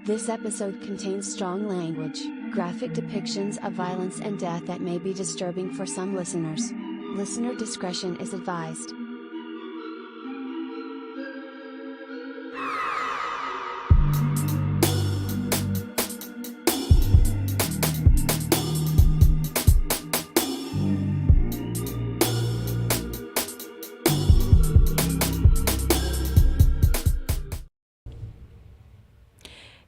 This episode contains strong language, graphic depictions of violence and death that may be disturbing for some listeners. Listener discretion is advised.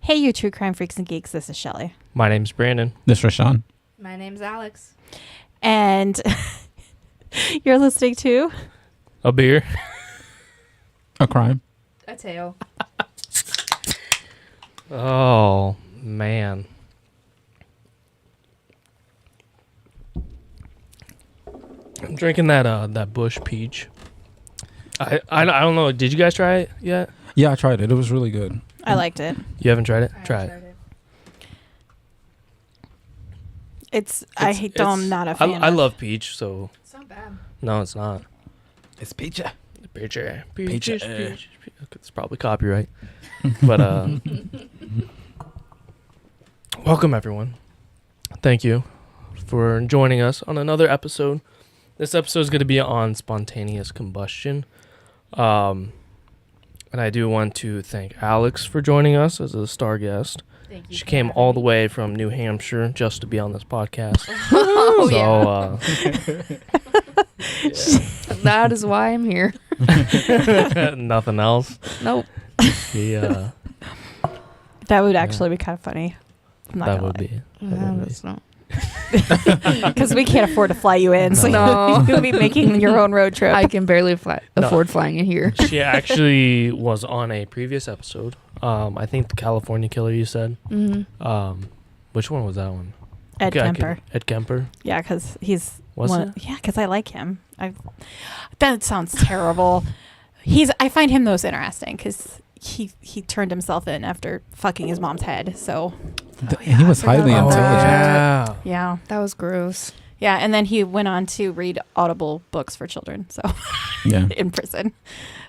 Hey, you true crime freaks and geeks. This is Shelly. My name's Brandon. This is Rashawn. My name's Alex. And you're listening to A beer. A crime. A tail. Oh, man. I'm drinking that Bush Peach. I don't know. Did you guys try it yet? Yeah, I tried it. It was really good. I liked it. You haven't tried it? Try it. I'm not a fan. I love peach, so. It's not bad. No, it's not. It's peachy. Peach. Peach. It's probably copyright. But welcome everyone. Thank you for joining us on another episode. This episode is going to be on spontaneous combustion. And I do want to thank Alex for joining us as a star guest. Thank you. She came all the way from New Hampshire just to be on this podcast. Oh, So, that is why I'm here. nothing else. Nope. Yeah, That would actually be kind of funny. I'm not that gonna would lie. be. That's not. Because we can't afford to fly you in, so No. you'll be making your own road trip. I can barely afford flying in here. She actually was on a previous episode. I think the California Killer, you said. Mm-hmm. Which one was that one? Ed Kemper. Ed Kemper. Yeah, because he's Was one. it? Yeah, because I like him. That sounds terrible. I find him most interesting because he turned himself in after fucking his mom's head. So He was highly about intelligent. Yeah. yeah. That was gross. Yeah, and then he went on to read Audible books for children, so Yeah. in prison.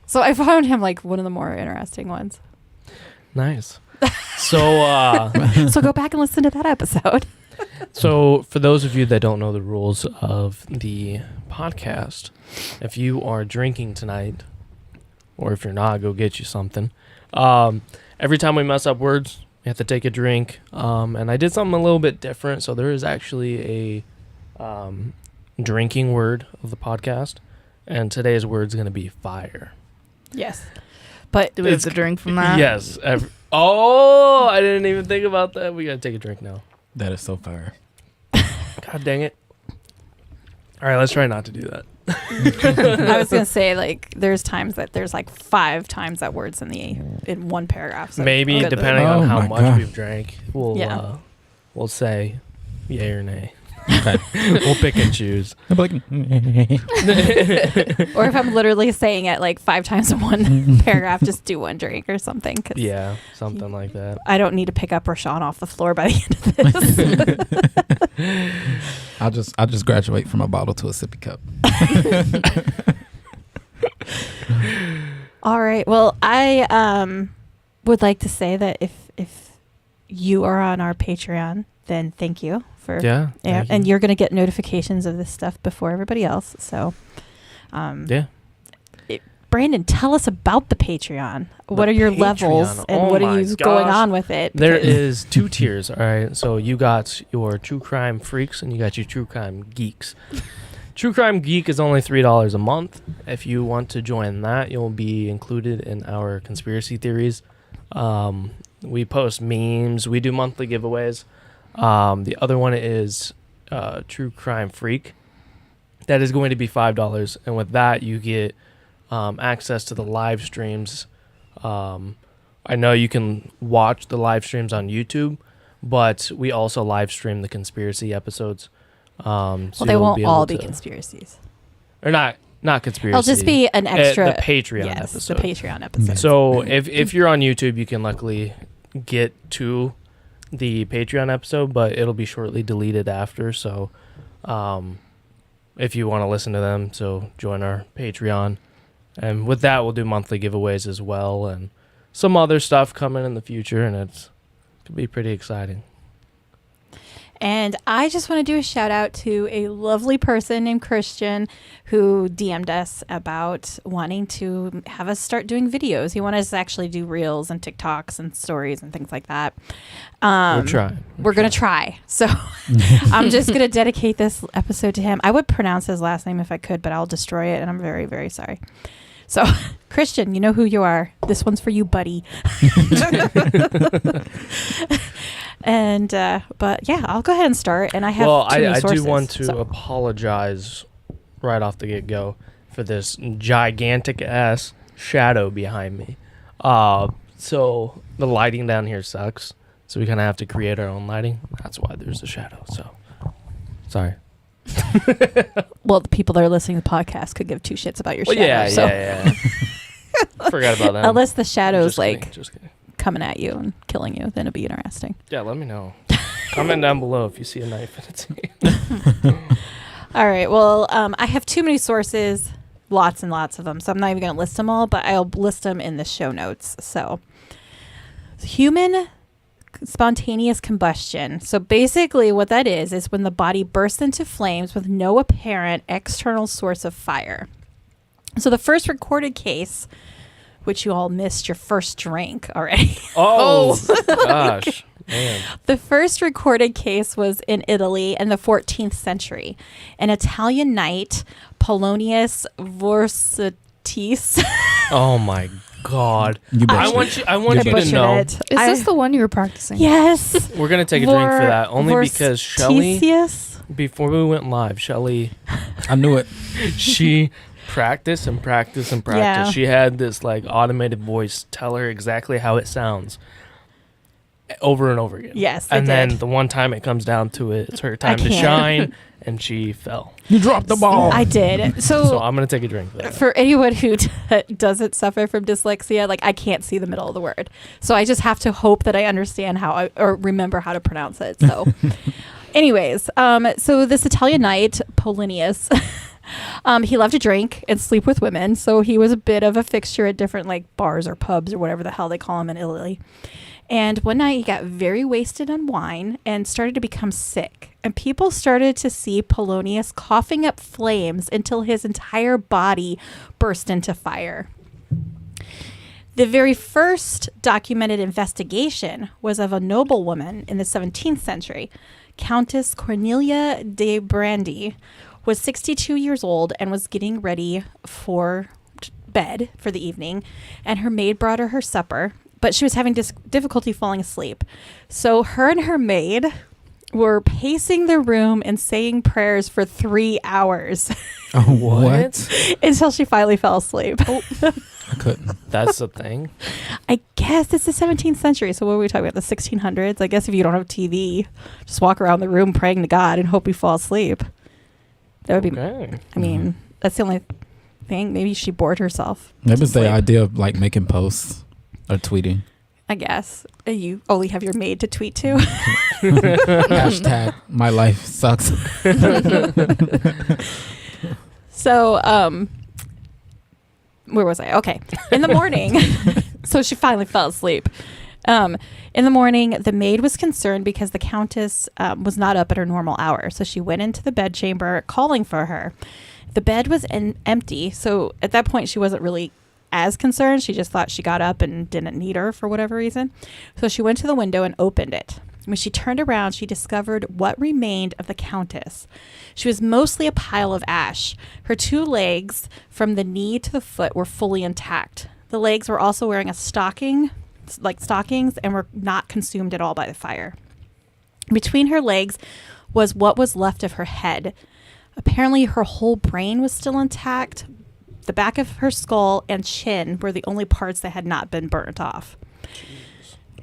So I found him like one of the more interesting ones. Nice. So, So go back and listen to that episode. so for those of you that don't know the rules of the podcast, if you are drinking tonight, or if you're not, go get you something. Every time we mess up words, we have to take a drink. And I did something a little bit different. So there is actually a drinking word of the podcast. And today's word is going to be fire. Yes. But Do we have to drink from that? Yes. I didn't even think about that. We got to take a drink now. That is so fire. God dang it. All right, let's try not to do that. I was going to say, like, there's times that there's like 5 times that word's in one paragraph. So Maybe good. depending Oh on how my much God. we've drank, we'll say yay or nay. Okay. We'll pick and choose. I'm like, Or if I'm literally saying it like 5 times in one paragraph, just do one drink or something. 'Cause Yeah, something like that. I don't need to pick up Rashawn off the floor by the end of this. I'll just graduate from a bottle to a sippy cup. All right. Well, I would like to say that if you are on our Patreon, then thank you for Yeah. thank and you. you're going to get notifications of this stuff before everybody else. So, Yeah. Brandon, tell us about the Patreon. What are your levels Patreon. and Oh what are my you going gosh. on with it? There Because- is 2 tiers, all right? So you got your true crime freaks and you got your true crime geeks. True Crime Geek is only $3 a month. If you want to join that, you'll be included in our conspiracy theories. We post memes. We do monthly giveaways. The other one is True Crime Freak. That is going to be $5. And with that, you get access to the live streams. I know you can watch the live streams on YouTube, but we also live stream the conspiracy episodes. well, they won't all be conspiracies. Or not conspiracy. It'll just be an extra. the Patreon yes, episode. the Patreon episode. So if you're on YouTube, you can luckily get to the Patreon episode, but it'll be shortly deleted after. So if you want to listen to them, so join our Patreon. And with that, we'll do monthly giveaways as well and some other stuff coming in the future. And Could be pretty exciting. And I just want to do a shout out to a lovely person named Christian who DM'd us about wanting to have us start doing videos. He wanted us to actually do reels and TikToks and stories and things like that. We're trying. We're going to try. So I'm just going to dedicate this episode to him. I would pronounce his last name if I could, but I'll destroy it. And I'm very, very sorry. So, Christian, you know who you are. This one's for you, buddy. And, but yeah, I'll go ahead and start. And I have too many I sources, do want to apologize right off the get-go for this gigantic ass shadow behind me. So the lighting down here sucks. So we kind of have to create our own lighting. That's why there's a shadow. So, sorry. Well, the people that are listening to the podcast could give two shits about your shadow. Yeah. Forgot about that. Unless the shadow's Just kidding. coming at you and killing you, then it'd be interesting. Yeah, let me know. Comment down below if you see a knife in its hand. All right. Well, I have too many sources, lots and lots of them, so I'm not even going to list them all, but I'll list them in the show notes. So, human spontaneous combustion. So basically what that is when the body bursts into flames with no apparent external source of fire. So the first recorded case, which you all missed your first drink already. Oh, gosh. Man. The first recorded case was in Italy in the 14th century. An Italian knight, Polonius Vorsitis. Oh my God. You I want you to know. Is Is this the one you were practicing? Yes. We're going to take a drink for that only because Shelly, before we went live, Shelly, I knew it. she practiced and practiced and practiced. Yeah. She had this like automated voice tell her exactly how it sounds over and over again. Yes, and then did. the one time it comes down to it, it's her time to can't. shine, and she fell. You dropped the ball. I did. So I'm going to take a drink for that. For anyone who doesn't suffer from dyslexia, like I can't see the middle of the word. So I just have to hope that I understand or remember how to pronounce it. So anyways, so this Italian knight, Polonius, he loved to drink and sleep with women. So he was a bit of a fixture at different like bars or pubs or whatever the hell they call them in Italy. And one night he got very wasted on wine and started to become sick. And people started to see Polonius coughing up flames until his entire body burst into fire. The very first documented investigation was of a noblewoman in the 17th century. Countess Cornelia de Brandi was 62 years old and was getting ready for bed for the evening. And her maid brought her supper. But she was having difficulty falling asleep. So her and her maid were pacing the room and saying prayers for 3 hours. Oh, what? Until she finally fell asleep. I couldn't. That's the thing. I guess it's the 17th century. So what are we talking about? The 1600s? I guess if you don't have TV, just walk around the room praying to God and hope you fall asleep. That would be, Okay. I mean, that's the only thing. Maybe she bored herself. Maybe it's the Sleep. idea of like making posts or tweeting. I guess. You only have your maid to tweet to. Hashtag my life sucks. So, where was I? Okay. In the morning, so she finally fell asleep. In the morning, the maid was concerned because the countess was not up at her normal hour. So she went into the bedchamber calling for her. The bed was empty. So at that point, she wasn't really as concerned. She just thought she got up and didn't need her for whatever reason. So she went to the window and opened it. When she turned around, she discovered what remained of the countess. She was mostly a pile of ash. Her 2 legs from the knee to the foot were fully intact. The legs were also wearing stockings, and were not consumed at all by the fire. Between her legs was what was left of her head. Apparently, her whole brain was still intact. The back of her skull and chin were the only parts that had not been burnt off.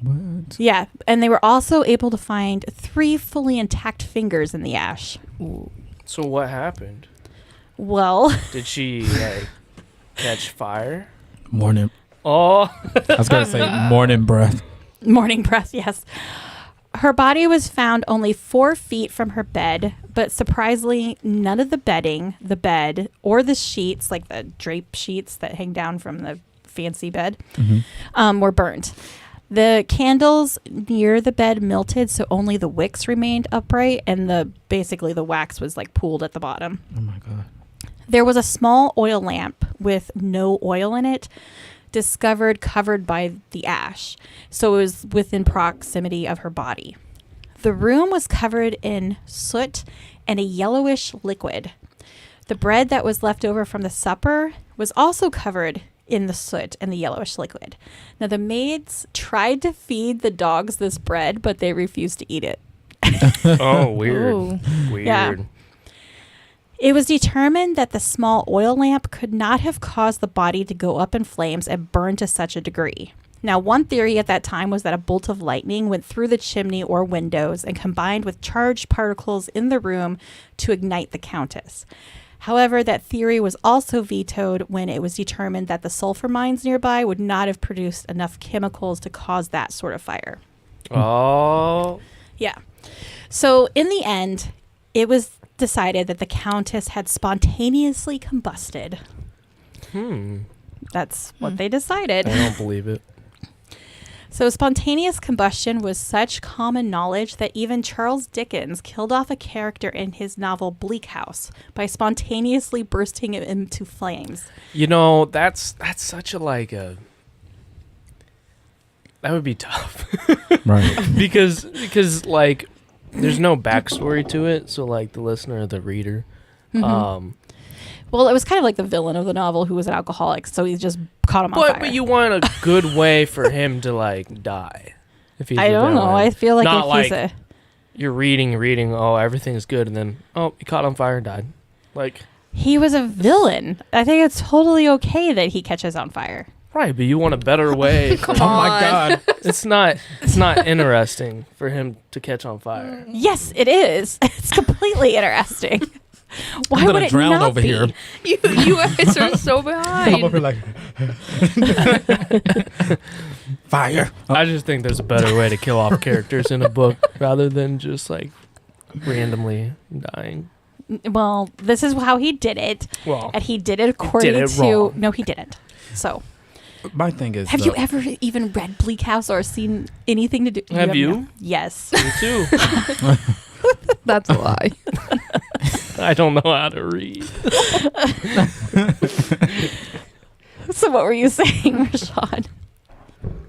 What? Yeah, and they were also able to find 3 fully intact fingers in the ash. So what happened? Well, Did she catch fire? Morning. Oh. I was going to say morning breath. morning breath, yes. Her body was found only 4 feet from her bed, but surprisingly, none of the bedding, the bed, or the sheets, like the drape sheets that hang down from the fancy bed, were burnt. The candles near the bed melted, so only the wicks remained upright, and basically the wax was like pooled at the bottom. Oh my God. There was a small oil lamp with no oil in it, discovered covered by the ash, so it was within proximity of her body. The room was covered in soot and a yellowish liquid. The bread that was left over from the supper was also covered in the soot and the yellowish liquid. Now, the maids tried to feed the dogs this bread, but they refused to eat it. Oh, weird. Ooh. Weird. Yeah. It was determined that the small oil lamp could not have caused the body to go up in flames and burn to such a degree. Now, one theory at that time was that a bolt of lightning went through the chimney or windows and combined with charged particles in the room to ignite the Countess. However, that theory was also vetoed when it was determined that the sulfur mines nearby would not have produced enough chemicals to cause that sort of fire. Oh. Yeah. So in the end, it was decided that the Countess had spontaneously combusted. That's what they decided. I don't believe it. So spontaneous combustion was such common knowledge that even Charles Dickens killed off a character in his novel Bleak House by spontaneously bursting it into flames. You know, that's such a that would be tough. Right. because like there's no backstory to it, so like the listener or the reader. Well, it was kind of like the villain of the novel who was an alcoholic, so he just caught him on fire. But you want a good way for him to like die. If he's I a don't know. villain. I feel like Not if he's like you're reading, oh, everything's good, and then he caught on fire and died. Like he was a villain. I think it's totally okay that he catches on fire. right, but you want a better way. Come Oh on. my God. It's not interesting for him to catch on fire. Yes, it is. It's completely interesting. Why I'm would gonna it drown not over be? here. You guys are so behind. I'm over like fire. I just think there's a better way to kill off characters in a book rather than just like randomly dying. Well, this is how he did it, Well, and he did it according it to. wrong. No, he didn't. So, My thing is, have you ever even read Bleak House or seen anything to do? Have you? No. Yes. me too. That's a lie. I don't know how to read. So, what were you saying, Rashawn?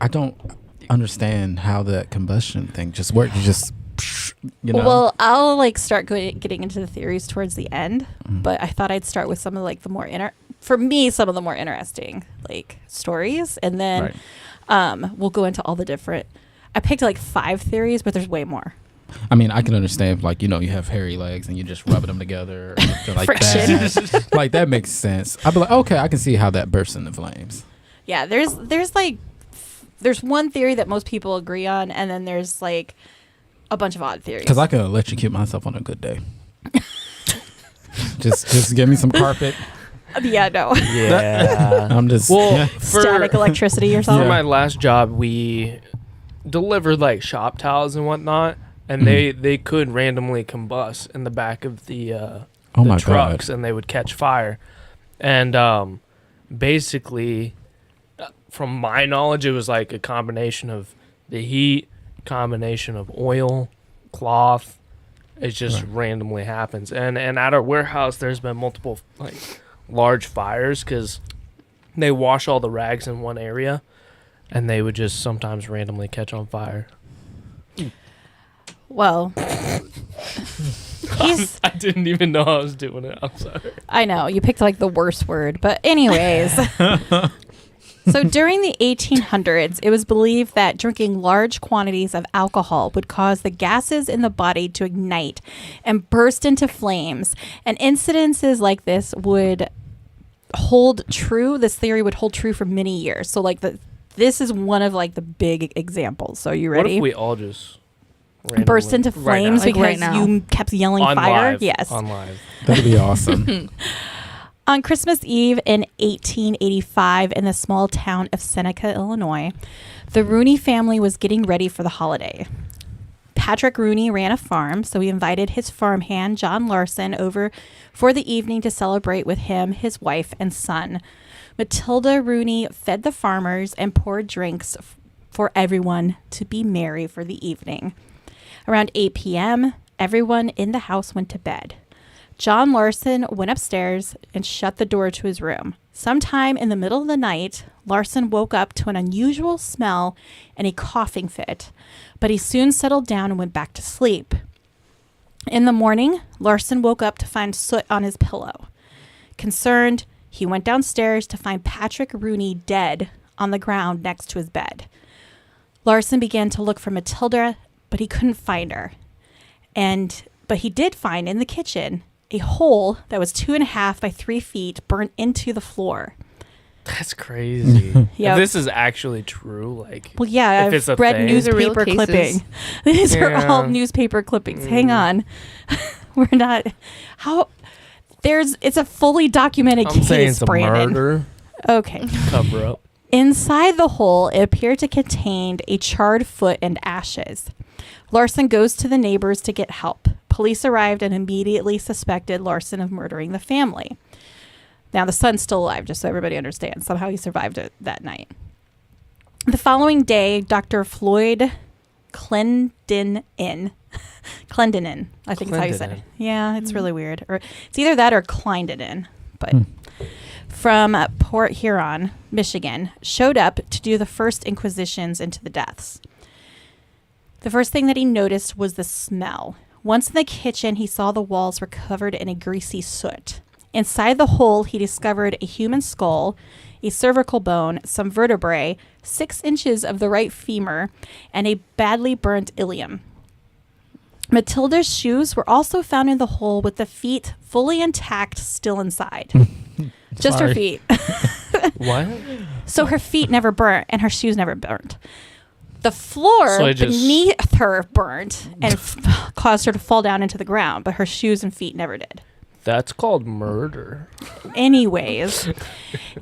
I don't understand how that combustion thing just works. You just, Well, I'll start getting into the theories towards the end, but I thought I'd start with some of the more for me, some of the more interesting stories, and then we'll go into all the different. I picked 5 theories, but there's way more. I mean, I can understand you have hairy legs and you just rubbing them together or something like Friction. that. Like that makes sense. I'd be like, okay, I can see how that bursts into flames. Yeah, there's one theory that most people agree on, and then there's a bunch of odd theories. Because I could electrocute myself on a good day. just give me some carpet. Yeah, no. Yeah. I'm just Static electricity or For something. my last job, we delivered shop towels and whatnot, and they could randomly combust in the back of the my trucks, God. and they would catch fire. And basically, from my knowledge, it was a combination of the heat, combination of oil, cloth. It just randomly happens. And at our warehouse, there's been multiple large fires because they wash all the rags in one area, and they would just sometimes randomly catch on fire. Well, I didn't even know I was doing it. I'm sorry. I know you picked the worst word, but anyways. So during the 1800s, it was believed that drinking large quantities of alcohol would cause the gases in the body to ignite and burst into flames. And incidences like this would hold true. This theory would hold true for many years. So this is one of the big examples. So are you ready? What if we all just burst into flames Like because right now. you kept yelling on fire? live, Yes. on live. That'd be awesome. On Christmas Eve in 1885 in the small town of Seneca, Illinois, the Rooney family was getting ready for the holiday. Patrick Rooney ran a farm, so he invited his farmhand, John Larson, over for the evening to celebrate with him, his wife, and son. Matilda Rooney fed the farmers and poured drinks for everyone to be merry for the evening. Around 8 p.m., everyone in the house went to bed. John Larson went upstairs and shut the door to his room. Sometime in the middle of the night, Larson woke up to an unusual smell and a coughing fit, but he soon settled down and went back to sleep. In the morning, Larson woke up to find soot on his pillow. Concerned, he went downstairs to find Patrick Rooney dead on the ground next to his bed. Larson began to look for Matilda, but he couldn't find her. But he did find in the kitchen a hole that was 2.5 by 3 feet burnt into the floor. That's crazy. Yep. If this is actually true, like, Well, yeah, if it's a I've read thing. These are real newspaper cases. clipping. These are all Yeah. newspaper clippings. Hang on. We're not. How? It's a fully documented I'm saying case, it's a Brandon. murder Okay. cover up. Inside the hole, it appeared to contain a charred foot and ashes. Larson goes to the neighbors to get help. Police arrived and immediately suspected Larson of murdering the family. Now, the son's still alive, just so everybody understands. Somehow he survived it that night. The following day, Dr. Floyd Clendenin, I think is how you say it. Clendenin. Yeah, it's really weird. Or it's either that or Clendenin, but from Port Huron, Michigan, showed up to do the first inquisitions into the deaths. The first thing that he noticed was the smell. Once in the kitchen, he saw the walls were covered in a greasy soot. Inside the hole, he discovered a human skull, a cervical bone, some vertebrae, 6 inches of the right femur, and a badly burnt ilium. Matilda's shoes were also found in the hole with the feet fully intact, still inside. Just her Sorry. feet. What? So her feet never burnt and her shoes never burnt. The floor So it just- beneath her burnt and caused her to fall down into the ground, but her shoes and feet never did. That's called murder. Anyways,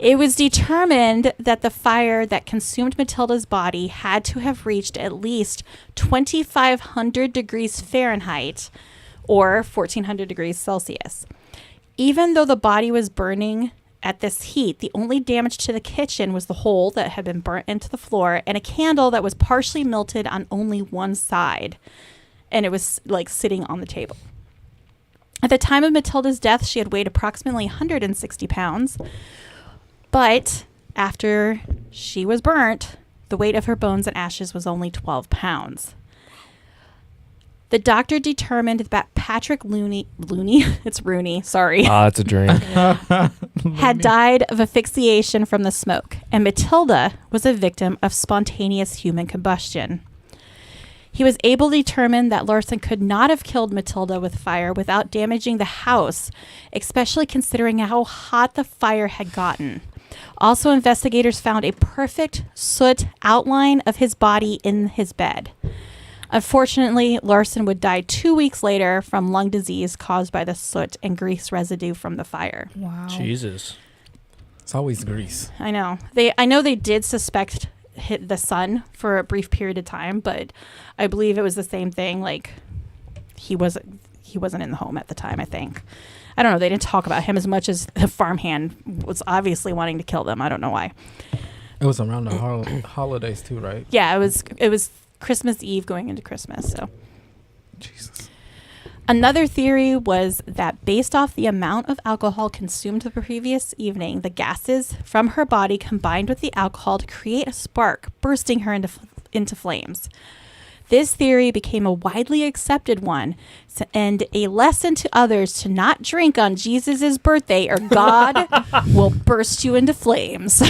it was determined that the fire that consumed Matilda's body had to have reached at least 2,500 degrees Fahrenheit or 1,400 degrees Celsius. Even though the body was burning at this heat, the only damage to the kitchen was the hole that had been burnt into the floor and a candle that was partially melted on only one side. And it was like sitting on the table. At the time of Matilda's death, she had weighed approximately 160 pounds. But after she was burnt, the weight of her bones and ashes was only 12 pounds. The doctor determined that Patrick Rooney, it's Rooney, sorry, It's a drink. had died of asphyxiation from the smoke, and Matilda was a victim of spontaneous human combustion. He was able to determine that Larson could not have killed Matilda with fire without damaging the house, especially considering how hot the fire had gotten. Also, investigators found a perfect soot outline of his body in his bed. Unfortunately, Larson would die 2 weeks later from lung disease caused by the soot and grease residue from the fire. Wow. Jesus. It's always grease. I know. I know they did suspect hit the son for a brief period of time, but I believe it was the same thing. Like he wasn't in the home at the time, I think. I don't know. They didn't talk about him as much as the farmhand was obviously wanting to kill them. I don't know why. It was around the holidays too, right? Yeah, it was Christmas Eve going into Christmas, so. Jesus. Another theory was that based off the amount of alcohol consumed the previous evening, the gases from her body combined with the alcohol to create a spark, bursting her into flames. This theory became a widely accepted one and a lesson to others to not drink on Jesus' birthday or God will burst you into flames.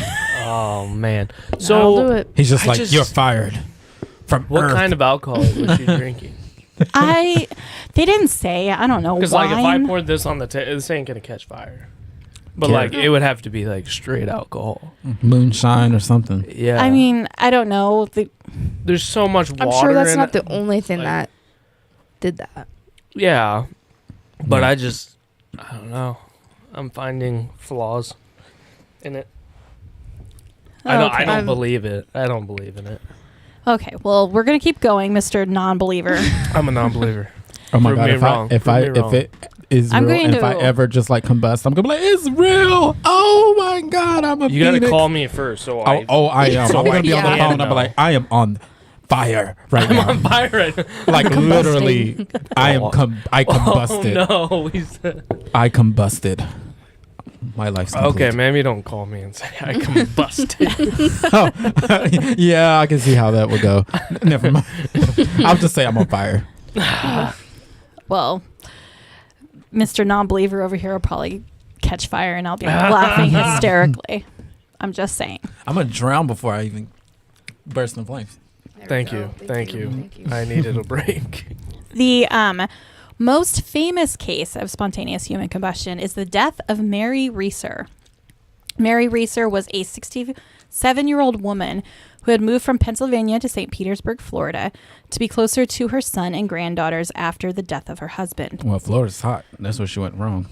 Oh, man. I'll do So, it. He's just I like, just- you're fired from what Earth. kind of alcohol was she drinking? They didn't say, I don't know, Because, like, if I wine. poured this on the table, this ain't going to catch fire. But, Yeah. like, it would have to be, like, straight alcohol. moonshine or something? Yeah. I mean, I don't know. there's so much water I'm sure that's in not it. the only thing like- that did that. Yeah. But Yeah. I don't know. I'm finding flaws in it. I Okay. don't believe it. I don't believe in it. Okay, well, we're gonna keep going, Mr. Non-believer. I'm a non-believer. Oh my Prove god! me If wrong. I Prove me wrong. is I'm real. going And if to- I ever just like combust, I'm gonna be like, it's real. Oh my God, I'm a You gotta phoenix. call me first. So I am. So I'm gonna be on the yeah. phone. I'm like, I am on fire right I'm now. on fire right now. Like literally, I combusted. Oh no, I combusted. My life's complete. okay. Maybe don't call me and say I combusted. Yeah, I can see how that would go. Never mind. I'll just say I'm on fire. Well, Mr. Non-believer over here will probably catch fire and I'll be laughing hysterically. I'm just saying. I'm gonna drown before I even burst in flames. Thank you. I needed a break. The most famous case of spontaneous human combustion is the death of Mary Reeser. Mary Reeser was a 67-year-old woman who had moved from Pennsylvania to St. Petersburg, Florida, to be closer to her son and granddaughters after the death of her husband. Well, Florida's hot. That's where she went wrong.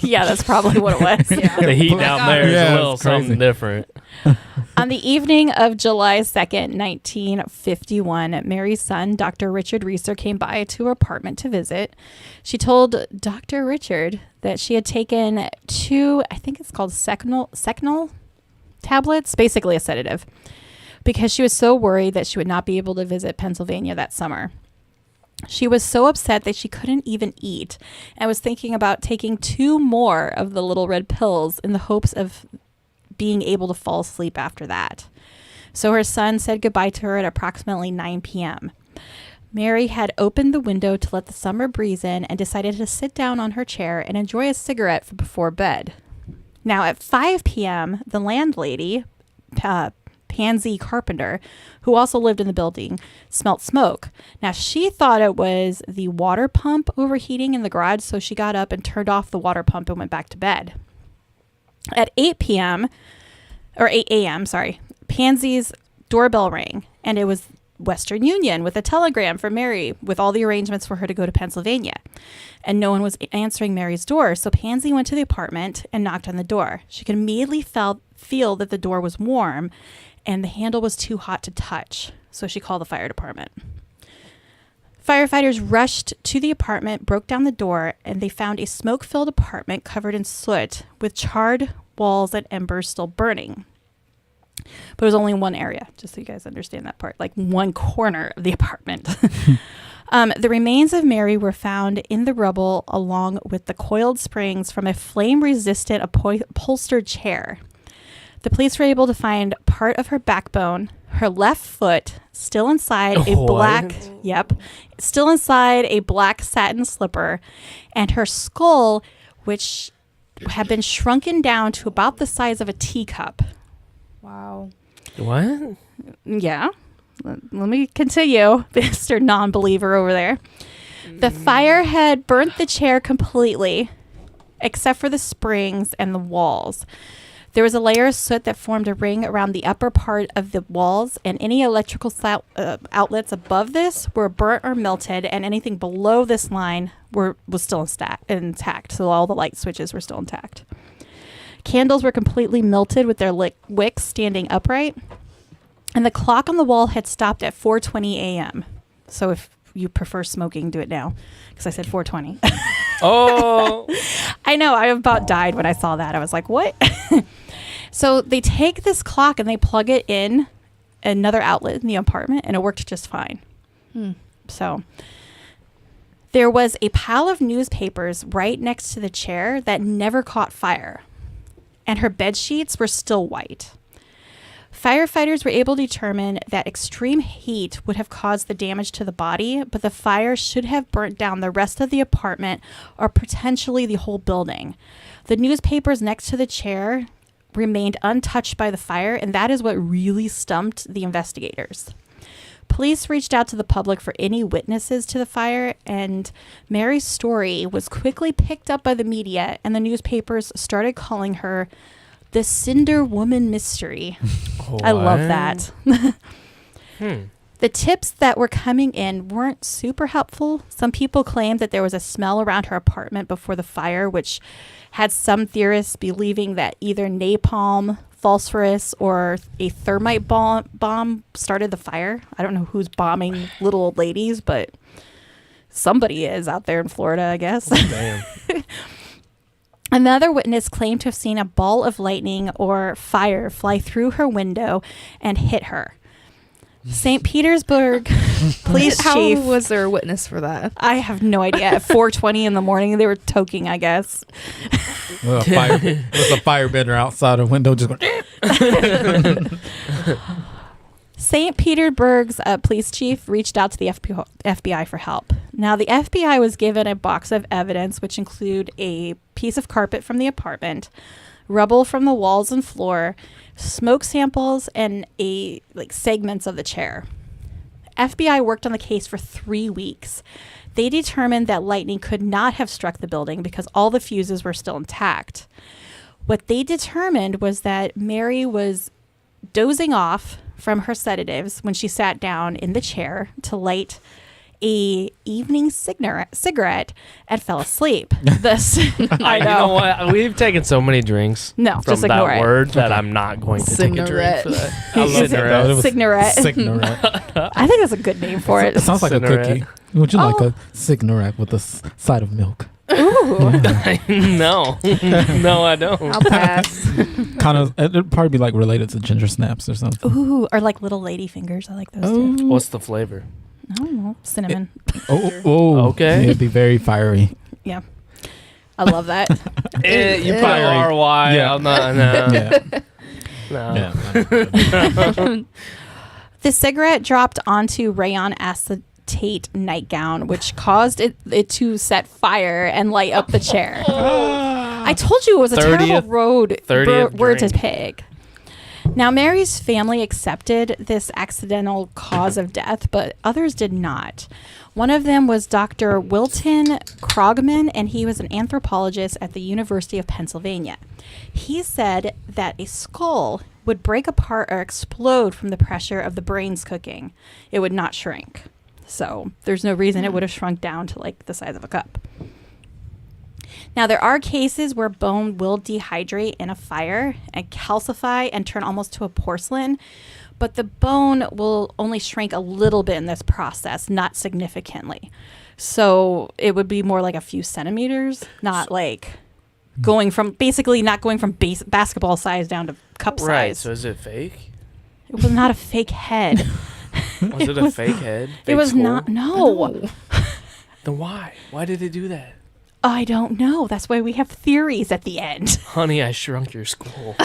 Yeah, that's probably what it was. The heat down there is Yeah, a little it's crazy. something different. On the evening of July 2nd, 1951, Mary's son, Dr. Richard Reeser, came by to her apartment to visit. She told Dr. Richard that she had taken 2, I think it's called Seconal tablets, basically a sedative, because she was so worried that she would not be able to visit Pennsylvania that summer. She was so upset that she couldn't even eat and was thinking about taking 2 more of the little red pills in the hopes of being able to fall asleep after that. So her son said goodbye to her at approximately 9 p.m. Mary had opened the window to let the summer breeze in and decided to sit down on her chair and enjoy a cigarette before bed. Now at 5 p.m., the landlady, Pansy Carpenter, who also lived in the building, smelt smoke. Now she thought it was the water pump overheating in the garage, so she got up and turned off the water pump and went back to bed. At 8 a.m., Pansy's doorbell rang, and it was Western Union with a telegram for Mary with all the arrangements for her to go to Pennsylvania. And no one was answering Mary's door, so Pansy went to the apartment and knocked on the door. She could immediately feel that the door was warm and the handle was too hot to touch, so she called the fire department. Firefighters rushed to the apartment, broke down the door, and they found a smoke-filled apartment covered in soot with charred walls and embers still burning. But it was only in one area, just so you guys understand that part, like one corner of the apartment. The remains of Mary were found in the rubble along with the coiled springs from a flame-resistant upholstered chair. The police were able to find part of her backbone, her left foot, still inside still inside a black satin slipper, and her skull, which had been shrunken down to about the size of a teacup. Wow. What? Yeah. Let me continue, Mr. Non-believer over there. The fire had burnt the chair completely, except for the springs and the walls. There was a layer of soot that formed a ring around the upper part of the walls, and any electrical outlets above this were burnt or melted, and anything below this line was still intact. So all the light switches were still intact. Candles were completely melted with their wicks standing upright, and the clock on the wall had stopped at 4:20 a.m. So if you prefer smoking, do it now, because I said 4:20. Oh. I know. I about died when I saw that. I was like, what? So they take this clock and they plug it in another outlet in the apartment, and it worked just fine. So there was a pile of newspapers right next to the chair that never caught fire, and her bed sheets were still white. Firefighters were able to determine that extreme heat would have caused the damage to the body, but the fire should have burnt down the rest of the apartment or potentially the whole building. The newspapers next to the chair remained untouched by the fire, and that is what really stumped the investigators. Police reached out to the public for any witnesses to the fire, and Mary's story was quickly picked up by the media, and the newspapers started calling her the Cinder Woman Mystery. I love that. The tips that were coming in weren't super helpful. Some people claimed that there was a smell around her apartment before the fire, which had some theorists believing that either napalm, phosphorus, or a thermite bomb started the fire. I don't know who's bombing little old ladies, but somebody is out there in Florida, I guess. Damn. Another witness claimed to have seen a ball of lightning or fire fly through her window and hit her. St. Petersburg police How chief. was there a witness for that? I have no idea. At 4:20 in the morning, they were toking, I guess. With a firebender outside a window just going. St. Petersburg's police chief reached out to the FBI for help. Now, the FBI was given a box of evidence, which include a piece of carpet from the apartment, rubble from the walls and floor, smoke samples, and segments of the chair. FBI worked on the case for 3 weeks. They determined that lightning could not have struck the building because all the fuses were still intact. What they determined was that Mary was dozing off from her sedatives when she sat down in the chair to light a evening cigarette and fell asleep. This I know. You know what? We've taken so many drinks No, from just ignore that it. word that I'm not going to take a drink for that. I love Cigarette. Cigarette. I think that's a good name for it. It sounds like a Cigarette. cookie. Would you like Oh. a cigarette with a side of milk? Ooh. No. No, I don't. I'll pass. Kind of. It'd probably be like related to ginger snaps or something. Ooh, or like little lady fingers. I like those too. What's the flavor? I don't know. Cinnamon. Oh. Okay. It'd be very fiery. Yeah. I love that. You put Fiery. R-Y. Yeah. I'm not, no. Yeah. No. Yeah. The cigarette dropped onto rayon acetate nightgown, which caused it to set fire and light up the chair. I told you it was a 30th terrible 30th word to drink. pick. Now, Mary's family accepted this accidental cause of death, but others did not. One of them was Dr. Wilton Krogman, and he was an anthropologist at the University of Pennsylvania. He said that a skull would break apart or explode from the pressure of the brains cooking. It would not shrink. So there's no reason it would have shrunk down to like the size of a cup. Now, there are cases where bone will dehydrate in a fire and calcify and turn almost to a porcelain, but the bone will only shrink a little bit in this process, not significantly. So it would be more like a few centimeters, not like going from basketball size down to cup Right. size. So is it fake? It was not a fake head. Was it a fake head? It Fake was skull? not. No. Then why? Why did they do that? I don't know. That's why we have theories at the end. Honey, I shrunk your skull.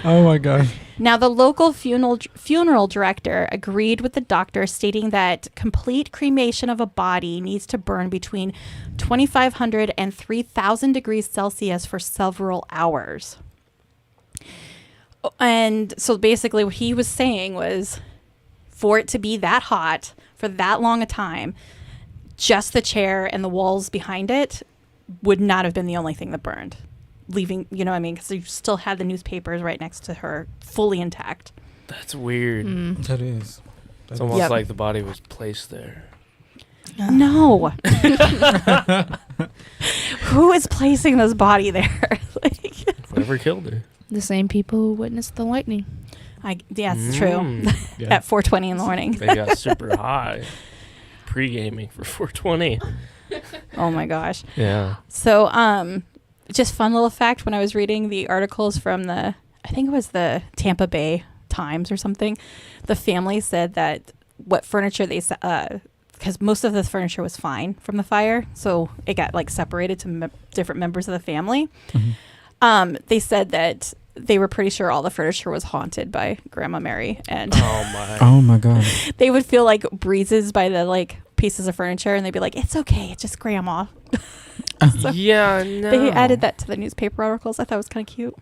Oh my god. Now, the local funeral director agreed with the doctor, stating that complete cremation of a body needs to burn between 2,500 and 3,000 degrees Celsius for several hours. And so basically what he was saying was, for it to be that hot for that long a time, just the chair and the walls behind it would not have been the only thing that burned. Leaving, you know what I mean? Because you still had the newspapers right next to her, fully intact. That's weird. That is. It's almost Yep. like the body was placed there. No. Who is placing this body there? Like, Whoever killed her. The same people who witnessed the lightning. yeah, it's true. Mm. Yeah. At 4:20 in the morning. They got super high. Pre-gaming for 420. Oh my gosh. Yeah. So, just fun little fact, when I was reading the articles from I think it was the Tampa Bay Times or something, the family said that what furniture they, because most of the furniture was fine from the fire, so it got like separated to different members of the family. Mm-hmm. They said that they were pretty sure all the furniture was haunted by Grandma Mary, and Oh my. Oh my god. they would feel like breezes by the like pieces of furniture, and they'd be like, "It's okay, it's just Grandma." So Yeah, no. they added that to the newspaper articles. I thought it was kind of cute.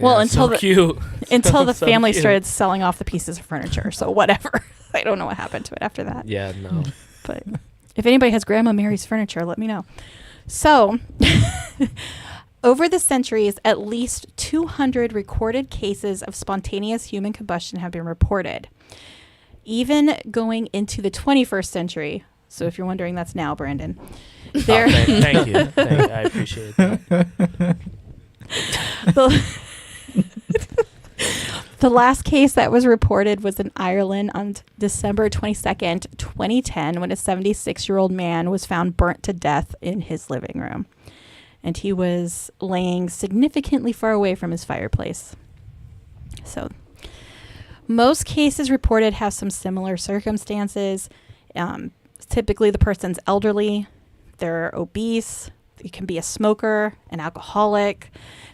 Well, until so the cute. until the So family cute. started selling off the pieces of furniture. So whatever. I don't know what happened to it after that. Yeah, no. But if anybody has Grandma Mary's furniture, let me know. So, over the centuries, at least 200 recorded cases of spontaneous human combustion have been reported. Even going into the 21st century. So if you're wondering, that's now, Brandon. There, Thank you. I appreciate that. The last case that was reported was in Ireland on December 22nd, 2010, when a 76-year-old man was found burnt to death in his living room. And he was laying significantly far away from his fireplace. So, most cases reported have some similar circumstances. Typically, the person's elderly, they're obese, it can be a smoker, an alcoholic.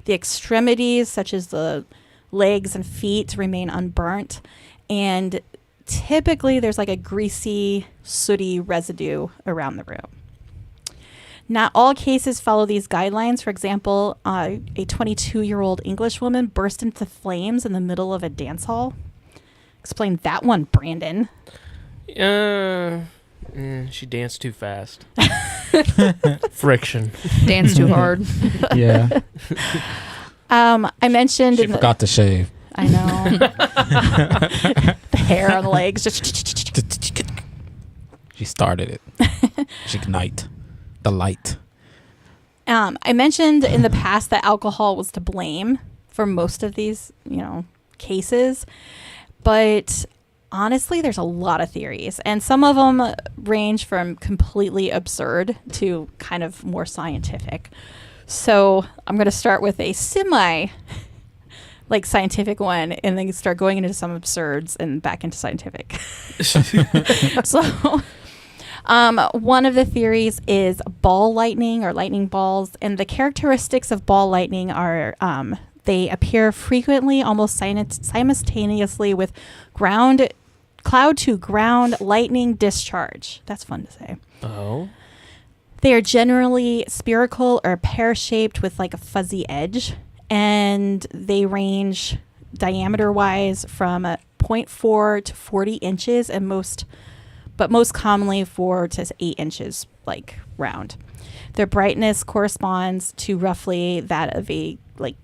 The extremities, such as the legs and feet, remain unburnt. And typically, there's like a greasy, sooty residue around the room. Not all cases follow these guidelines. For example, a 22-year-old English woman burst into flames in the middle of a dance hall. Explain that one, Brandon. She danced too fast. Friction. Dance too hard. Yeah. I mentioned She forgot to shave. I know. The hair on the legs. Just She started it. She ignite the light. I mentioned in the past that alcohol was to blame for most of these, cases. But honestly, there's a lot of theories, and some of them range from completely absurd to kind of more scientific. So I'm going to start with a scientific one, and then start going into some absurds and back into scientific. So one of the theories is ball lightning or lightning balls, and the characteristics of ball lightning are they appear frequently, almost simultaneously, with cloud to ground lightning discharge. That's fun to say. Oh. They are generally spherical or pear-shaped with like a fuzzy edge, and they range diameter-wise from 0.4 to 40 inches, and most commonly 4 to 8 inches, like round. Their brightness corresponds to roughly that of a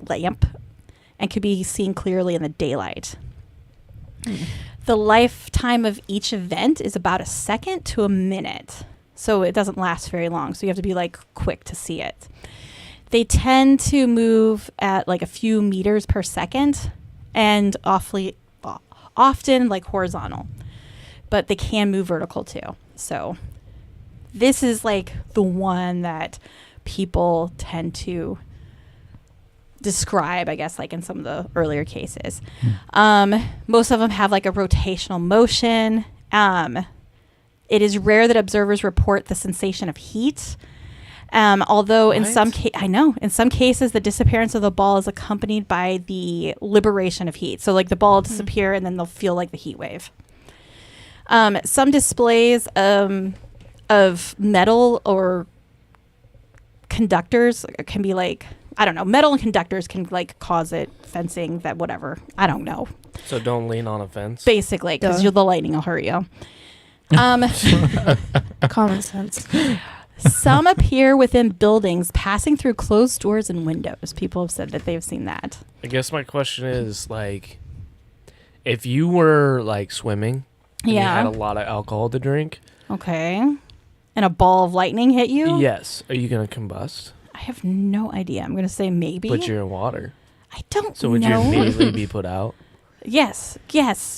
lamp, and could be seen clearly in the daylight. The lifetime of each event is about a second to a minute, so it doesn't last very long. So you have to be quick to see it. They tend to move at a few meters per second, and often horizontal, but they can move vertical too. So this is the one that people tend to describe, I guess, in some of the earlier cases. Most of them have a rotational motion. It is rare that observers report the sensation of heat. Although in some cases, the disappearance of the ball is accompanied by the liberation of heat. So the ball will disappear, and then they'll feel the heat wave. Some displays of metal or conductors can be metal and conductors can cause it, fencing, that whatever. I don't know. So don't lean on a fence. Basically, because the lightning will hurt you. Common sense. Some appear within buildings, passing through closed doors and windows. People have said that they've seen that. I guess my question is, if you were swimming and you had a lot of alcohol to drink. Okay. And a ball of lightning hit you? Yes. Are you going to combust? I have no idea. I'm going to say maybe. But you're in water. I don't know. So would you immediately be put out? Yes,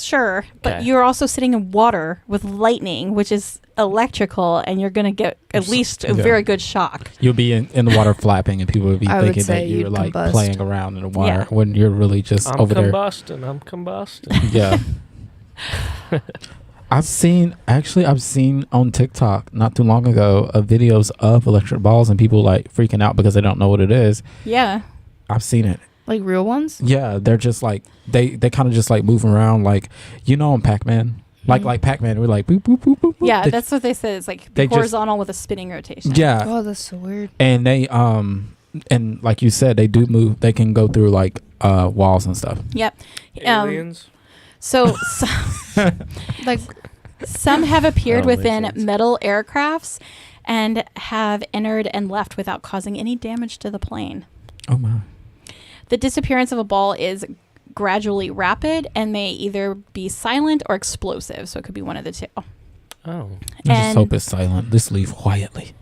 sure. But you're also sitting in water with lightning, which is electrical, and you're going to get at least a very good shock. You'll be in the water flapping, and people will be thinking that you're combust. Playing around in the water when you're really just over there. I'm combusting. Yeah. I've seen on TikTok not too long ago videos of electric balls and people freaking out because they don't know what it is. Yeah. I've seen it. Like real ones? Yeah, they're just they kind of just moving around on Pac-Man. Like Pac-Man, we're boop, boop, boop, boop. Yeah, that's what they said. It's horizontal with a spinning rotation. Yeah. Oh, that's so weird. And they and like you said, they do move. They can go through walls and stuff. Yep. Aliens. So some have appeared within metal aircrafts and have entered and left without causing any damage to the plane. Oh my. The disappearance of a ball is gradually rapid and may either be silent or explosive. So it could be one of the two. Oh. I just hope it's silent. Just leave quietly.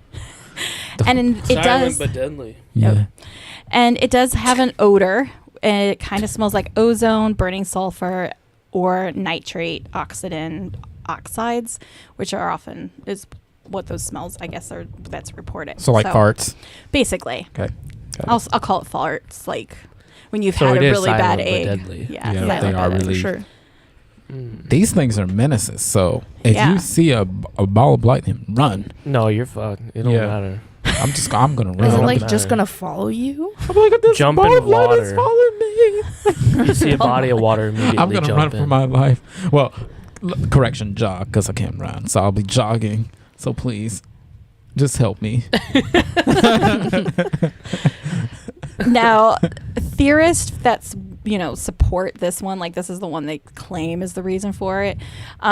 It does. Silent but deadly. Yeah. And it does have an odor, it kind of smells like ozone, burning sulfur, or nitrate oxides, which are often is what those smells, I guess, are that's reported. So like farts. Basically. Okay. I'll call it farts, like when you've So had it a is really bad silent but egg. deadly. Yeah, Yeah, silent they but are deadly. really- For sure. These things are menaces. So if Yeah. you see a ball of lightning, run. No, you're fucked. It don't Yeah. matter. I'm gonna run. Is it No, like no. just gonna follow you? I'm like, this Jump ball in of lightning's water. following me. You see a body of water immediately. I'm gonna jump run in. for my life. Well, correction, jog, because I can't run. So I'll be jogging. So please, just help me. Now, theorists that's support this one, like this is the one they claim is the reason for it.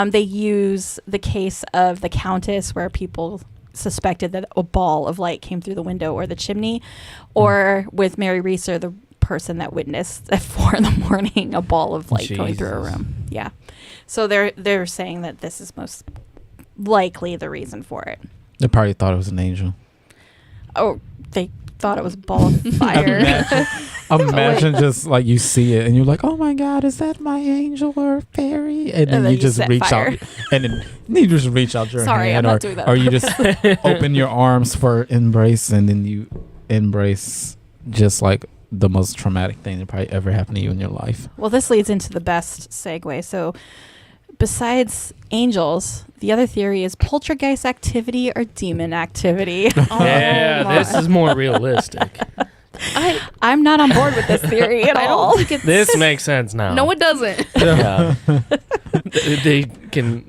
They use the case of the Countess, where people suspected that a ball of light came through the window or the chimney, or with Mary Reeser, the person that witnessed at 4 a.m. a ball of light going through a Jesus. room. Yeah, so they're saying that this is most likely the reason for it. They probably thought it was an angel. Oh, they thought it was a ball of fire. Imagine just like you see it and you're like, oh my God, is that my angel or fairy? And then you just set reach fire. out and then you just reach out your Sorry, hand I'm or, not doing that. or you just open your arms for embrace and then you embrace just like the most traumatic thing that probably ever happened to you in your life. Well, this leads into the best segue. So, besides angels, the other theory is poltergeist activity or demon activity. Yeah, my. this is more realistic. I'm not on board with this theory at I all. don't think it's. This makes sense now. No, it doesn't. Yeah.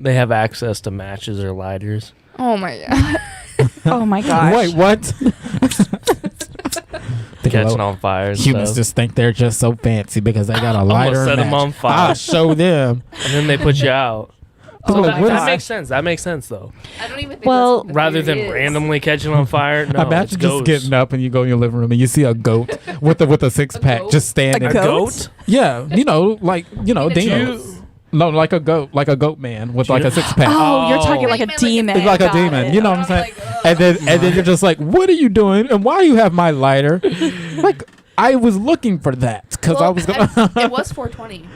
They have access to matches or lighters. Oh my god. Oh my gosh. Wait, what? Think Catching about- on fire. And Humans stuff. just think they're just so fancy because they got a lighter set and 'em match. on fire. I'll show them. And then they put you out. Oh, So what that is- makes sense. That makes sense though. I don't even think Well, that's what the Rather than theory is. randomly catching on fire, no, it's Imagine just ghosts. getting up and you go in your living room and you see a goat with a six pack goat? just standing. A A goat? goat? Yeah, like mean a demons. No, like a goat man with like a six pack. Oh, you're talking Oh. like a Like a demon. It's like a Got demon, it. you know what I'm saying? And then you're just like, what are you doing? And why you have my lighter? Like I was looking for that because I was gonna. It was 420.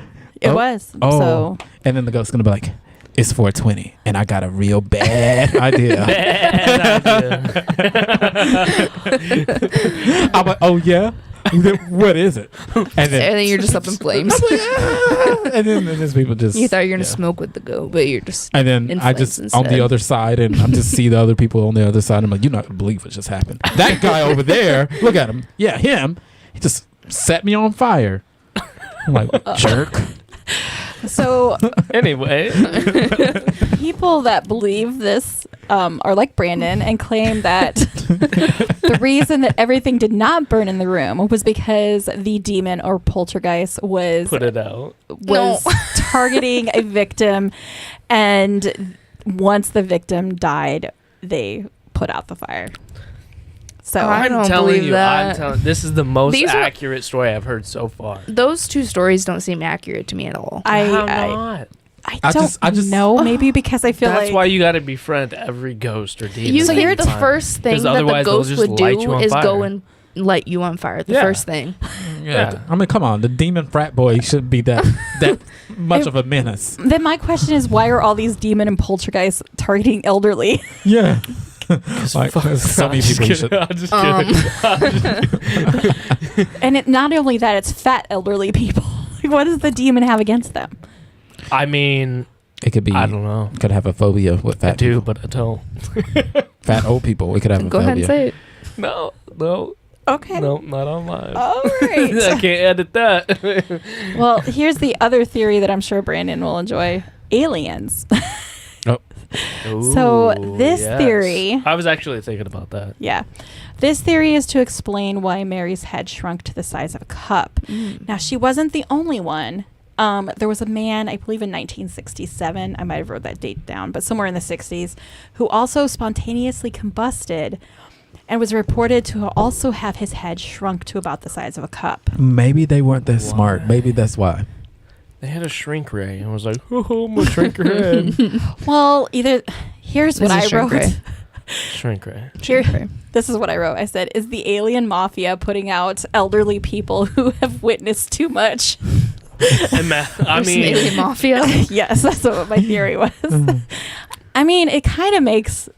It Oh. was. Oh. So And then the ghost's gonna be like, it's 420, and I got a real bad idea. Bad idea. I'm like, oh yeah, what is it? And And then, then you're just up in flames. and then these people just. You thought you were gonna yeah. smoke with the goat, but you're just. And then in I flames just on the instead. other side, and I'm just see the other people on the other side. I'm like, you're not gonna believe what just happened. That guy over there, look at him. Yeah, him. He just set me on fire. I'm like, jerk. so Anyway, people that believe this are like Brandon and claim that the reason that everything did not burn in the room was because the demon or poltergeist was put it out. targeting a victim, and once the victim died, they put out the fire. So I don't telling believe you, that. this is the most These are- accurate story I've heard so far. Those two stories don't seem accurate to me at all. How I not? I don't know. Maybe because I feel That's like why you got to befriend every ghost or demon. You So think you're the time. first thing 'Cause that the otherwise they'll ghost just would light you do on is go fire. and light you on fire? The Yeah. first thing. Yeah. I mean, come on. The demon frat boy shouldn't be that much of a menace. then my question is, why are all these demon and poltergeists targeting elderly? Yeah. Like, Fuck, so many I'm just people kidding. should. I'm just kidding. And it not only that, it's fat elderly people. Like, what does the demon have against them? I mean, It could be. I don't know. Could have a phobia with I fat do, people. but I don't. Fat old people. We could have a Go phobia. ahead and say it. No, Okay. no, not on mine. All I right. can't edit that. Well, here's the other theory that I'm sure Brandon will enjoy: aliens. So Ooh, this yes. theory- I was actually thinking about that. Yeah. This theory is to explain why Mary's head shrunk to the size of a cup. Now, she wasn't the only one. There was a man, I believe in 1967, I might have wrote that date down, but somewhere in the 60s, who also spontaneously combusted and was reported to also have his head shrunk to about the size of a cup. Maybe they weren't that smart. Why? Maybe that's why. They had a shrink ray, and I was like, "Oh, I'm gonna shrink your head." Well, here's what This I is shrink wrote. ray. Shrink ray. Here, this is what I wrote. I said, "Is the alien mafia putting out elderly people who have witnessed too much?" I There's some mean, alien mafia. Yes, that's what my theory was. I mean, it kind of makes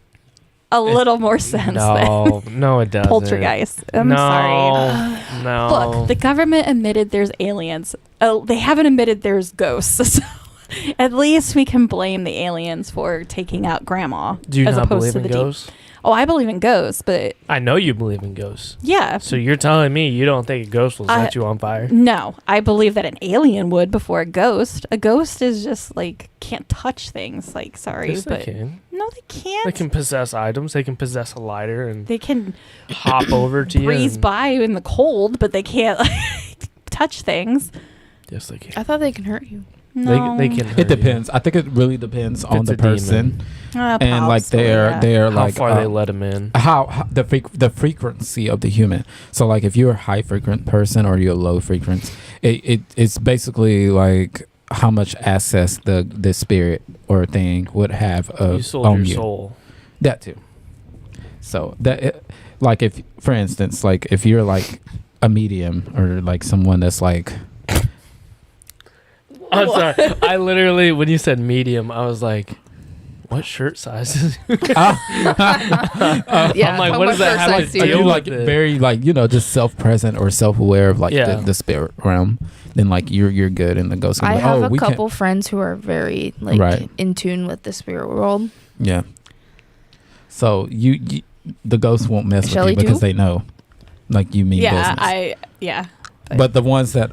a little more sense than no, it doesn't. poltergeist. I'm sorry. No. Look, the government admitted there's aliens. They haven't admitted there's ghosts. So at least we can blame the aliens for taking out grandma. Do you as not opposed believe to in the ghosts? Oh, I believe in ghosts, but I know you believe in ghosts. yeah. So you're telling me you don't think a ghost will set you on fire? No, I believe that an alien would before a ghost. A ghost is just like can't touch things. Like, sorry, Yes, but they can. no, they can't. They can possess items. They can possess a lighter and They can hop over to you. breeze and- by in the cold, but they can't like, touch things. Yes, they can. I thought they can hurt you. No. They can. hurt It depends. I think it really depends on it's the a demon. person and Possibly, like they're yeah. How like far they let them in. how the frequency of the human. So like if you're a high frequent person or you're low frequency, it's basically like how much access the spirit or thing would have You sold on your you. soul. That too. So like if, for instance, like if you're like a medium or like someone that's like, I'm sorry. I literally, when you said medium, I was like, what shirt size is Yeah, I'm like, what does that have to first are deal you with like it? very like just self-present or self-aware of like Yeah. the spirit realm? Then like you're good in the ghost. I Like, have oh, a we can't- couple friends who are very like Right. in tune with the spirit world. Yeah. So you the ghosts won't mess Shelley with you because too? they know, like you mean Yeah, business. But the ones that,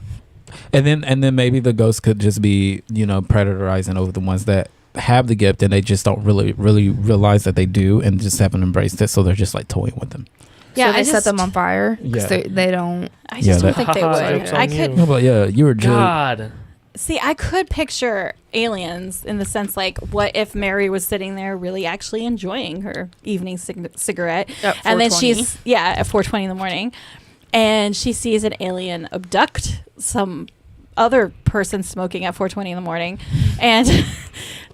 and then maybe the ghosts could just be predatorizing over the ones that have the gift and they just don't really realize that they do and just haven't embraced it, so they're just like toying with them. Yeah, So they I set just- them on fire. 'Cause Yeah. they don't. I Yeah, just don't that- think they would. Joke's I on could you. No, but yeah, you were just God. see. I could picture aliens in the sense like, what if Mary was sitting there really actually enjoying her evening cigarette, At and then 4:20. at 4:20 in the morning, and she sees an alien abduct some other person smoking at 4:20 in the morning, and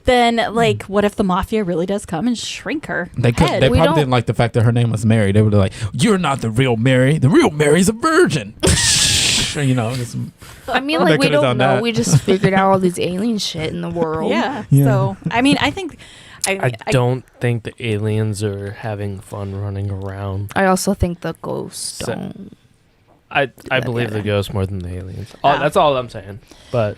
then like, what if the mafia really does come and shrink her They could. head? They We probably don't- didn't like the fact that her name was Mary. They were like, "You're not the real Mary. The real Mary's a virgin." Just- I mean, They like we could've don't done know. that. We just figured out all these alien shit in the world. Yeah. Yeah. So I mean, I think I don't think the aliens are having fun running around. I also think the ghosts So- don't. I that believe the either. ghosts more than the aliens. Ah. That's all I'm saying. But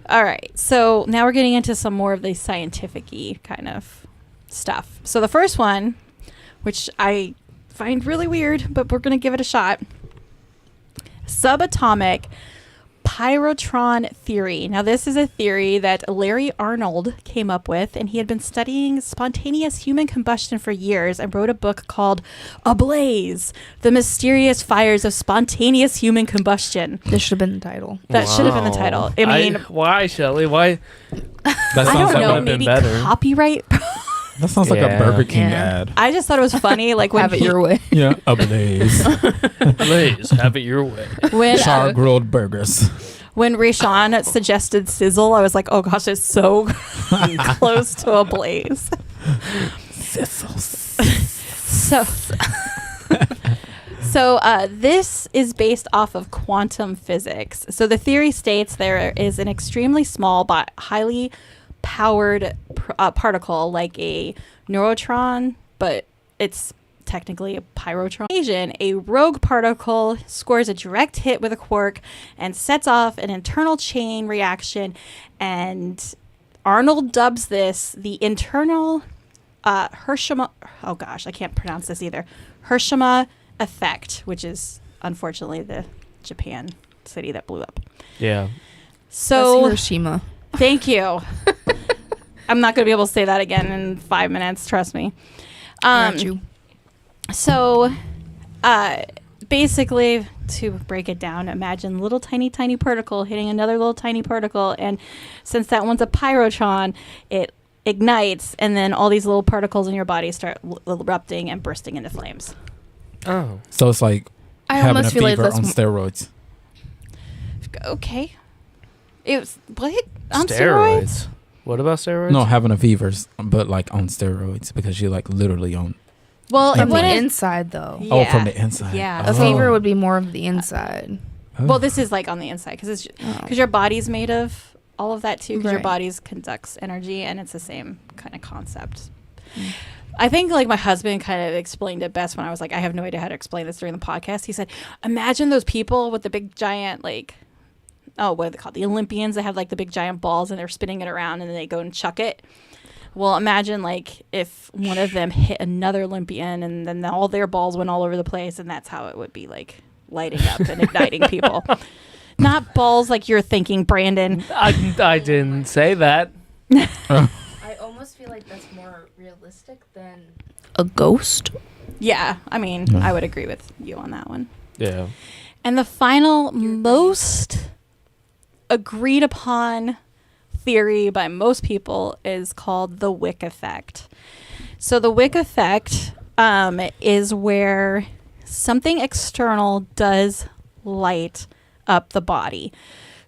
All right. So now we're getting into some more of the scientific-y kind of stuff. So the first one, which I find really weird, but we're going to give it a shot. Subatomic pyrotron theory. Now, this is a theory that Larry Arnold came up with, and he had been studying spontaneous human combustion for years and wrote a book called Ablaze, The Mysterious Fires of Spontaneous Human Combustion. This should have been the title. That should have been the wow. title. I mean, why, Shelley? Why? That I sounds don't like know, would've been maybe better. copyright. that sounds like a Yeah. Burger King Yeah. ad. I just thought it was funny, like when Have it your way. Yeah, Ablaze. Please have it your way. when Char grilled burgers. when Rayshawn suggested sizzle, I was like, oh gosh, it's so close to a blaze. So, this is based off of quantum physics. So the theory states there is an extremely small but highly powered particle, like a neurotron, but it's technically a pyrotron. A rogue particle scores a direct hit with a quark and sets off an internal chain reaction, and Arnold dubs this the internal Hiroshima. Oh gosh, I can't pronounce this either. Hiroshima effect, which is unfortunately the Japan city that blew up. Yeah. So That's Hiroshima. thank you. I'm not going to be able to say that again in 5 minutes. Trust me. Got you. So, basically, to break it down, imagine little tiny particle hitting another little tiny particle, and since that one's a pyrotron, it ignites, and then all these little particles in your body start erupting and bursting into flames. Oh. So it's like I having a almost feel like fever that's on steroids. Okay. It was what on steroids? What about steroids? No, having a fever, but like on steroids because you're like literally on Well, From it the wouldn't. inside, though. Oh, Yeah. from the inside. Yeah. A Oh. fever would be more of the inside. Oh. Well, this is like on the inside because Oh. your body's made of all of that too. Because your Right. body's conducts energy, and it's the same kind of concept. Mm. I think like my husband kind of explained it best when I was like, I have no idea how to explain this during the podcast. He said, imagine those people with the big giant like, oh, what are they called? The Olympians that have like the big giant balls and they're spinning it around and then they go and chuck it. Well, imagine like if one of them hit another Olympian and then all their balls went all over the place, and that's how it would be like lighting up and igniting people. Not balls like you're thinking, Brandon. I didn't say that. I almost feel like that's more realistic than a ghost. Yeah, I mean, Yeah. I would agree with you on that one. Yeah. And the final most agreed upon theory by most people is called the wick effect. So the wick effect is where something external does light up the body.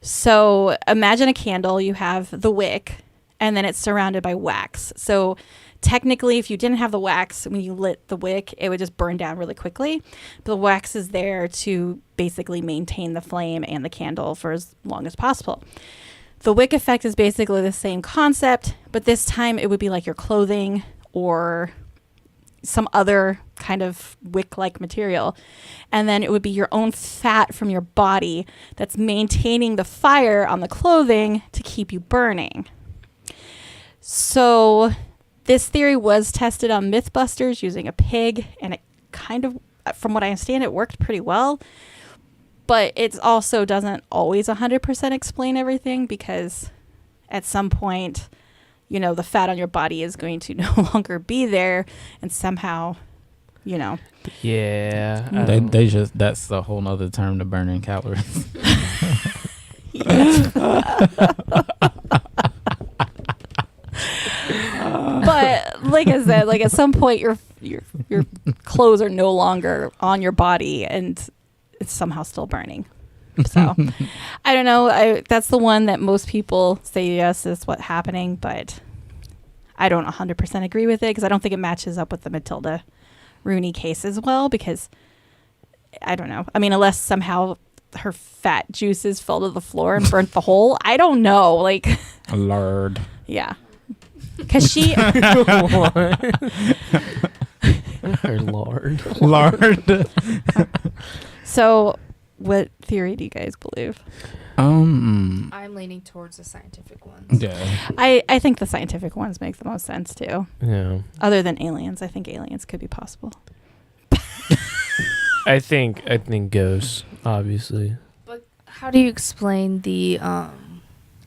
So imagine a candle, you have the wick, and then it's surrounded by wax. So technically, if you didn't have the wax, when you lit the wick, it would just burn down really quickly. But the wax is there to basically maintain the flame and the candle for as long as possible. The wick effect is basically the same concept, but this time it would be like your clothing or some other kind of wick-like material. And then it would be your own fat from your body that's maintaining the fire on the clothing to keep you burning. So this theory was tested on Mythbusters using a pig, and it kind of, from what I understand, it worked pretty well. But it also doesn't always 100% explain everything, because at some point, you know, the fat on your body is going to no longer be there, and somehow, you know. Yeah. I They don't- they just that's a whole nother term to burning calories. But like I said, like at some point your clothes are no longer on your body and it's somehow still burning. So I don't know. That's the one that most people say yes is what's happening, but I don't 100% agree with it because I don't think it matches up with the Matilda Rooney case as well, because I don't know. I mean, unless somehow her fat juices fell to the floor and burnt the hole. I don't know. Like, Lord. yeah. Because she... Our Lord. Lord. So, what theory do you guys believe? I'm leaning towards the scientific ones. Yeah. I think the scientific ones make the most sense too. Yeah. Other than aliens, I think aliens could be possible. I think ghosts, obviously. But how do you explain the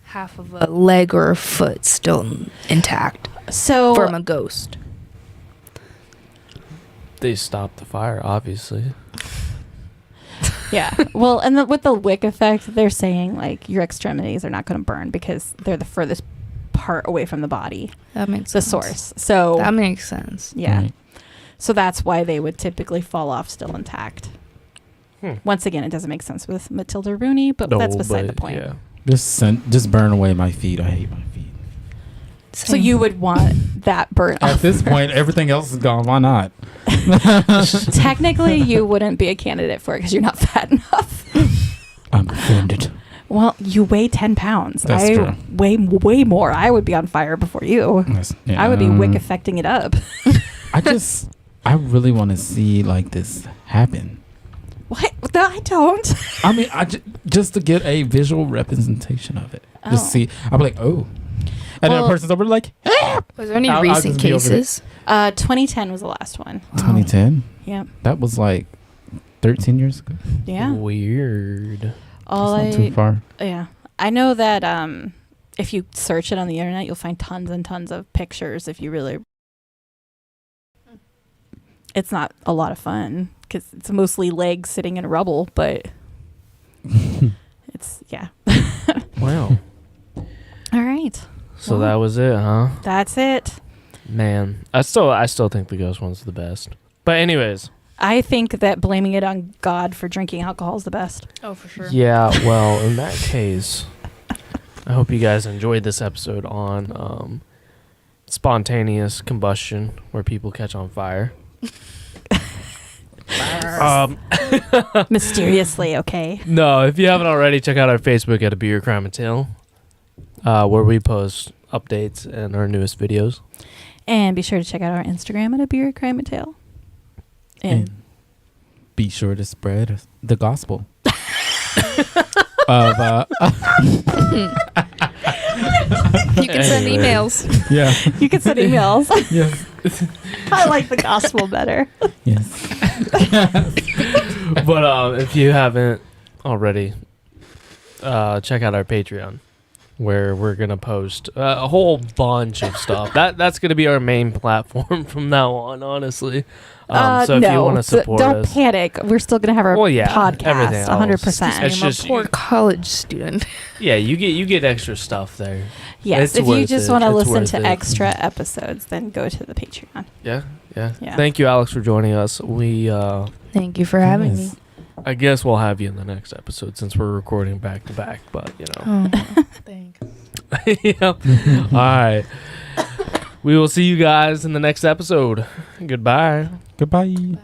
half of a leg or a foot still intact So, from a ghost? They stopped the fire, obviously. yeah. Well, and with the wick effect, they're saying like your extremities are not going to burn because they're the furthest part away from the body, That makes the sense. source. So, That makes sense. yeah. Right. So that's why they would typically fall off still intact. Hmm. Once again, it doesn't make sense with Matilda Rooney, but that's beside the point. Yeah. Just burn away my feet. I hate my feet. So you would want that burnt At off. this point, everything else is gone. Why not? Technically, you wouldn't be a candidate for it because you're not fat enough. I'm offended. Well, you weigh 10 pounds. That's I true. weigh way more. I would be on fire before you. I would be wick affecting it up. I really want to see like this happen. What? No, I don't. I mean, just to get a visual representation of it. Just Oh. see. I'm like, oh. And then Well- a person's over like, Was there any I'll recent just be over there. cases? 2010 was the last one. 2010. Yeah. That was like 13 years ago. Yeah. Weird. All That's not too far. Yeah. I know that if you search it on the internet, you'll find tons and tons of pictures if you really... It's not a lot of fun because it's mostly legs sitting in rubble, but it's, yeah. Wow. All right. So Well- that was it, huh? That's it. Man, I still think the ghost one's the best. But anyways, I think that blaming it on God for drinking alcohol is the best. Oh, for sure. yeah, well, in that case, I hope you guys enjoyed this episode on spontaneous combustion where people catch on fire. Mysteriously, okay. No, if you haven't already, check out our Facebook at A Beer, Crime, and Tale, where we post updates and our newest videos. And be sure to check out our Instagram at A Beer, Crime, and Tale. And be sure to spread the gospel. of You can send emails. yeah. you can send emails. Yes. I like the gospel better. Yes. But if you haven't already, check out our Patreon, where we're gonna post a whole bunch of stuff. That's gonna be our main platform from now on, honestly. So if you want to support don't us, panic. We're still gonna have our everything podcast, else. 100%. It's I'm just a poor college student. yeah, you get extra stuff there. Yes, It's if you worth just it. want to It's listen worth to it. extra episodes, then go to the Patreon. Yeah. Yeah. Thank you, Alex, for joining us. We Thank you for having me. I guess we'll have you in the next episode since we're recording back to back. But Thanks. yeah. All right. We will see you guys in the next episode. Goodbye. Goodbye. Bye.